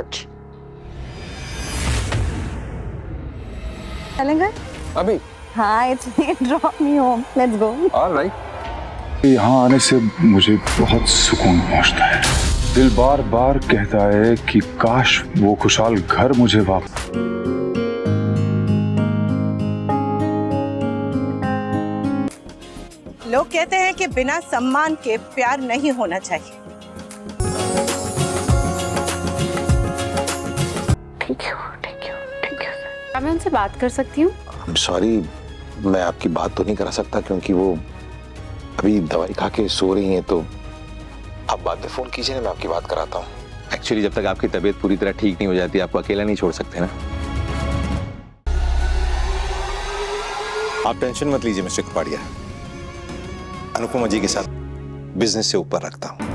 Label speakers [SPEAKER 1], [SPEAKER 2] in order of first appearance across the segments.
[SPEAKER 1] वनराज। चलेंगे
[SPEAKER 2] अभी?
[SPEAKER 1] हाँ, it's me, drop me home, let's go.
[SPEAKER 2] Alright.
[SPEAKER 3] यहाँ आने से मुझे बहुत सुकून पहुंचता है। दिल बार बार कहता है कि काश वो खुशहाल घर मुझे वापस।
[SPEAKER 4] लोग कहते हैं कि बिना सम्मान के प्यार नहीं होना चाहिए।
[SPEAKER 1] Thank you, thank you, thank you.
[SPEAKER 5] क्या मैं उनसे बात कर सकती हूँ?
[SPEAKER 6] सॉरी, मैं आपकी बात तो नहीं करा सकता क्योंकि वो अभी दवाई खा के सो रही हैं, तो आप बाद में फोन कीजिए ना, मैं आपकी बात कराता हूँ।
[SPEAKER 7] एक्चुअली जब तक आपकी तबीयत पूरी तरह ठीक नहीं हो जाती आपको अकेला नहीं छोड़ सकते ना।
[SPEAKER 6] आप टेंशन मत लीजिए मिस्टर कपाड़िया, अनुपमा जी के साथ बिजनेस से ऊपर रखता हूँ।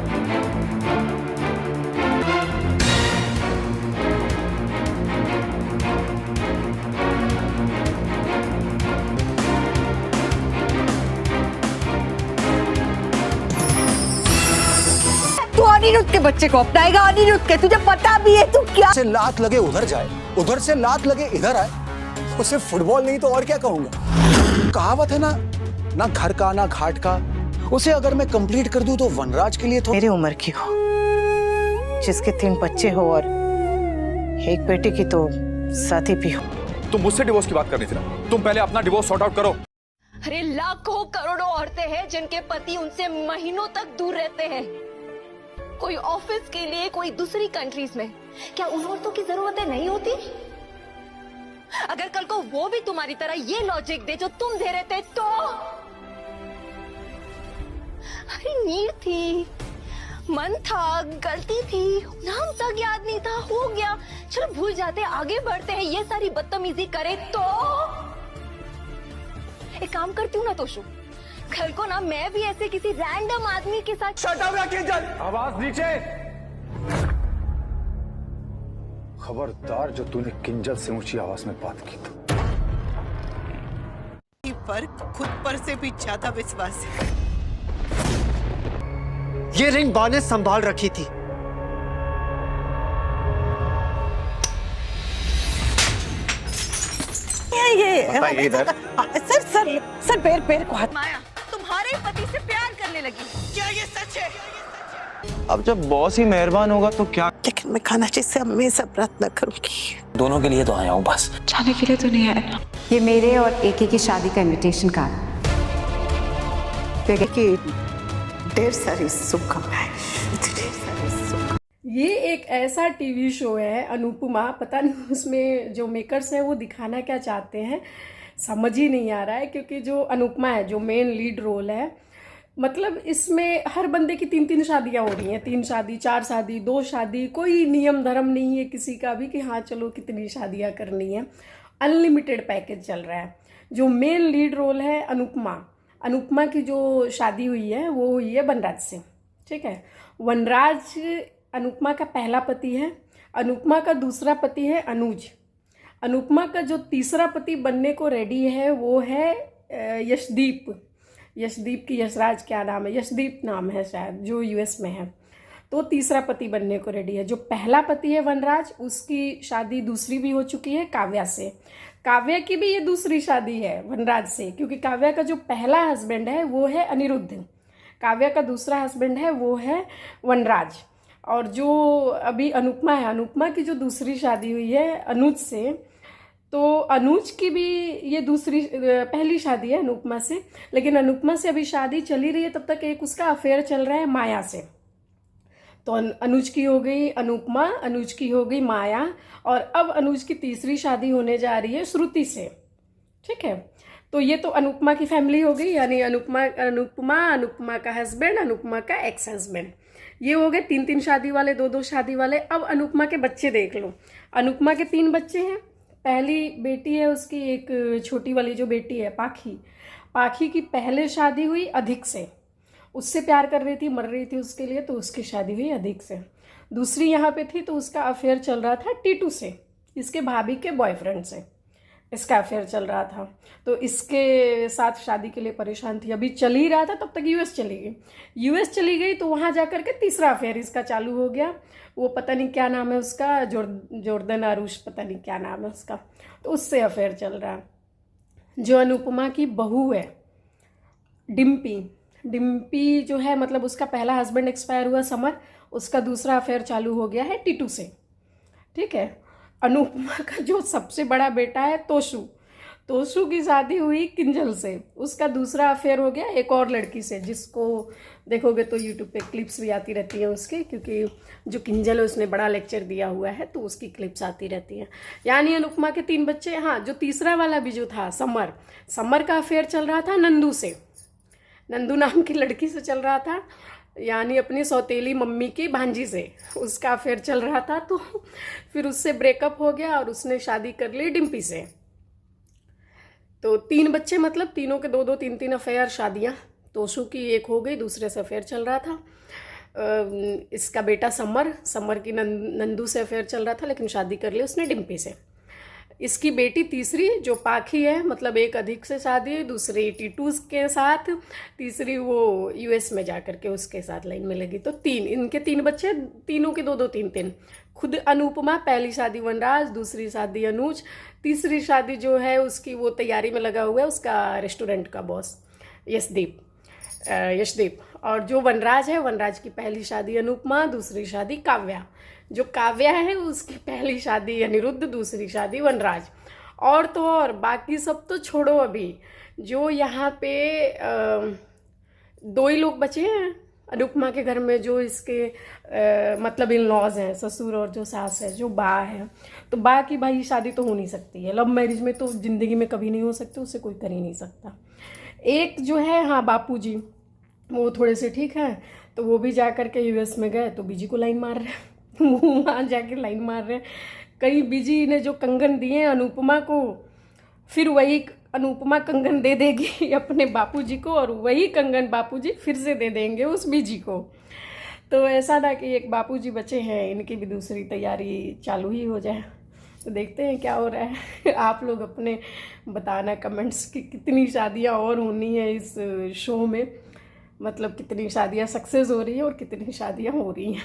[SPEAKER 4] तू अनिरुद्ध के बच्चे को अपनाएगा, अनिरुद्ध के, तुझे पता भी है तू क्या
[SPEAKER 8] से लात लगे उधर जाए, उधर से लात लगे इधर आए। उसे फुटबॉल नहीं तो और क्या कहूंगा। कहावत है ना घर का ना घाट का। उसे अगर मैं कंप्लीट कर दूं तो वनराज के लिए तो
[SPEAKER 4] मेरी उम्र की हो, जिसके 3 बच्चे हो और एक बेटी की तो साथी भी हो।
[SPEAKER 2] तुम मुझसे डिवोर्स की बात करनी थी ना, तुम पहले अपना डिवोर्स सॉर्ट आउट करो।
[SPEAKER 9] अरे लाखों करोड़ों औरतें हैं जिनके पति उनसे महीनों तक दूर रहते हैं, कोई ऑफिस के लिए, कोई दूसरी कंट्रीज में। क्या उन औरतों की जरूरतें नहीं होती? अगर कल को वो भी तुम्हारी तरह ये लॉजिक दे जो तुम दे रहे थे तो? अरे नीड थी, मन था, गलती थी, नाम तक याद नहीं था, हो गया, चलो भूल जाते, आगे बढ़ते हैं। ये सारी बदतमीजी करे तो? एक काम करती हूँ ना तोशु, कल को ना मैं भी ऐसे किसी रैंडम आदमी के साथ।
[SPEAKER 2] शट अप किंजल, आवाज नीचे।
[SPEAKER 3] खबरदार जो तूने किंजल से ऊंची आवाज में बात की तो।
[SPEAKER 4] पर खुद पर से भी ज्यादा विश्वास है।
[SPEAKER 8] ये रिंग बा ने संभाल रखी थी।
[SPEAKER 4] ये
[SPEAKER 6] इधर
[SPEAKER 4] सर सर सर, पैर को हाथ।
[SPEAKER 9] माया तुम्हारे पति से प्यार करने लगी,
[SPEAKER 4] क्या ये सच है?
[SPEAKER 7] अब जब बॉस ही मेहरबान होगा तो क्या।
[SPEAKER 4] लेकिन मैं खाना से हमेशा प्रार्थना करूंगी।
[SPEAKER 8] दोनों के लिए तो आया हूँ बस।
[SPEAKER 5] जाने के लिए तो नहीं आया ना।
[SPEAKER 10] ये मेरे और एके की शादी का इनविटेशन कार्ड।
[SPEAKER 4] कि ढेर सारी शुभकामनाएं।
[SPEAKER 11] ये एक ऐसा टीवी शो है अनुपमा, पता नहीं उसमें जो मेकर्स हैं वो दिखाना क्या चाहते हैं, समझ ही नहीं आ रहा है। क्योंकि जो अनुपमा है, जो मेन लीड रोल है, मतलब इसमें हर बंदे की 3-3 शादियां हो रही हैं। 3 शादी, 4 शादी, 2 शादी, कोई नियम धर्म नहीं है किसी का भी कि हाँ चलो कितनी शादियां करनी है। अनलिमिटेड पैकेज चल रहा है। जो मेन लीड रोल है अनुपमा की जो शादी हुई है वो हुई है वनराज से, ठीक है। वनराज अनुपमा का पहला पति है। अनुपमा का दूसरा पति है अनुज। अनुपमा का जो तीसरा पति बनने को रेडी है वो है यशदीप की यशराज क्या नाम है, यशदीप नाम है शायद, जो यूएस में है। तो तीसरा पति बनने को रेडी है। जो पहला पति है वनराज, उसकी शादी दूसरी भी हो चुकी है काव्या से। काव्या की भी ये दूसरी शादी है वनराज से, क्योंकि काव्या का जो पहला हस्बैंड है वो है अनिरुद्ध, काव्या का दूसरा हस्बैंड है वो है वनराज। और जो अभी अनुपमा है, अनुपमा की जो दूसरी शादी हुई है अनुज से, तो अनुज की भी ये पहली शादी है अनुपमा से। लेकिन अनुपमा से अभी शादी चली रही है, तब तक एक उसका अफेयर चल रहा है माया से। तो अनुज की हो गई अनुपमा, अनुज की हो गई माया, और अब अनुज की तीसरी शादी होने जा रही है श्रुति से, ठीक है। तो ये तो अनुपमा की फैमिली हो गई, यानी अनुपमा का हस्बैंड, अनुपमा का एक्स हस्बैंड। ये हो गए 3-3 शादी वाले, 2-2 शादी वाले। अब अनुपमा के बच्चे देख लो। अनुपमा के 3 बच्चे हैं। पहली बेटी है उसकी, एक छोटी वाली जो बेटी है पाखी की पहले शादी हुई अधिक से, उससे प्यार कर रही थी, मर रही थी उसके लिए, तो उसकी शादी हुई अधिक से। दूसरी यहाँ पे थी तो उसका अफेयर चल रहा था टीटू से, इसके भाभी के बॉयफ्रेंड से। इसका अफेयर चल रहा था। तो इसके साथ शादी के लिए परेशान थी, अभी चल ही रहा था तब तक यूएस चली गई। यूएस चली गई तो वहाँ जा कर के तीसरा अफेयर इसका चालू हो गया। वो पता नहीं क्या नाम है उसका, जॉर्डन आरुष, पता नहीं क्या नाम है उसका, तो उससे अफेयर चल रहा है। जो अनुपमा की बहू है डिम्पी जो है, मतलब उसका पहला हस्बैंड एक्सपायर हुआ समर, उसका दूसरा अफेयर चालू हो गया है टीटू से, ठीक है। अनुपमा का जो सबसे बड़ा बेटा है तोशु की शादी हुई किंजल से, उसका दूसरा अफेयर हो गया एक और लड़की से, जिसको देखोगे तो यूट्यूब पे क्लिप्स भी आती रहती हैं उसकी, क्योंकि जो किंजल है उसने बड़ा लेक्चर दिया हुआ है तो उसकी क्लिप्स आती रहती हैं। यानी अनुपमा के 3 बच्चे। हाँ, जो तीसरा वाला भी जो था समर का अफेयर चल रहा था नंदू से, नंदू नाम की लड़की से चल रहा था, यानी अपनी सौतेली मम्मी की भांजी से उसका अफेयर चल रहा था। तो फिर उससे ब्रेकअप हो गया और उसने शादी कर ली डिम्पी से। तो 3 बच्चे, मतलब तीनों के 2-2 3-3 अफेयर, शादियाँ। तोशु की एक हो गई, दूसरे से अफेयर चल रहा था। इसका बेटा समर की नंदू से अफेयर चल रहा था, लेकिन शादी कर ली उसने डिम्पी से। इसकी बेटी तीसरी जो पाखी है, मतलब एक अधिक से शादी, दूसरी टीटू के साथ, तीसरी वो यूएस में जा करके उसके साथ लाइन में लगी। तो इनके 3 बच्चे, तीनों के 2-2 3-3। खुद अनुपमा, पहली शादी वनराज, दूसरी शादी अनुज, तीसरी शादी जो है उसकी वो तैयारी में लगा हुआ है उसका रेस्टोरेंट का बॉस यशदीप। और जो वनराज है, वनराज की पहली शादी अनुपमा, दूसरी शादी काव्या। जो काव्या है उसकी पहली शादी अनिरुद्ध, दूसरी शादी वनराज। और तो और बाकी सब तो छोड़ो, अभी जो यहाँ पे 2 ही लोग बचे हैं अनुपमा के घर में, जो इसके मतलब इन लॉज हैं, ससुर और जो सास है, जो बा है। तो बा की भाई शादी तो हो नहीं सकती है, लव मैरिज में तो ज़िंदगी में कभी नहीं हो सकती, उससे कोई कर ही नहीं सकता। एक जो है, हाँ, बापूजी, वो थोड़े से ठीक हैं, तो वो भी जा कर के यूएस में गए तो बीजी को लाइन मार रहे हैं वहाँ जाके लाइन मार रहे हैं। कई बीजी ने जो कंगन दिए अनुपमा को, फिर वही अनुपमा कंगन दे देगी अपने बापूजी को, और वही कंगन बापूजी फिर से दे देंगे उस बीजी को। तो ऐसा ना कि एक बापूजी बचे हैं, इनकी भी दूसरी तैयारी चालू ही हो जाए। तो देखते हैं क्या हो रहा है। आप लोग अपने बताना कमेंट्स कि कितनी शादियाँ और होनी है इस शो में, मतलब कितनी शादियाँ सक्सेस हो रही है और कितनी शादियाँ हो रही हैं।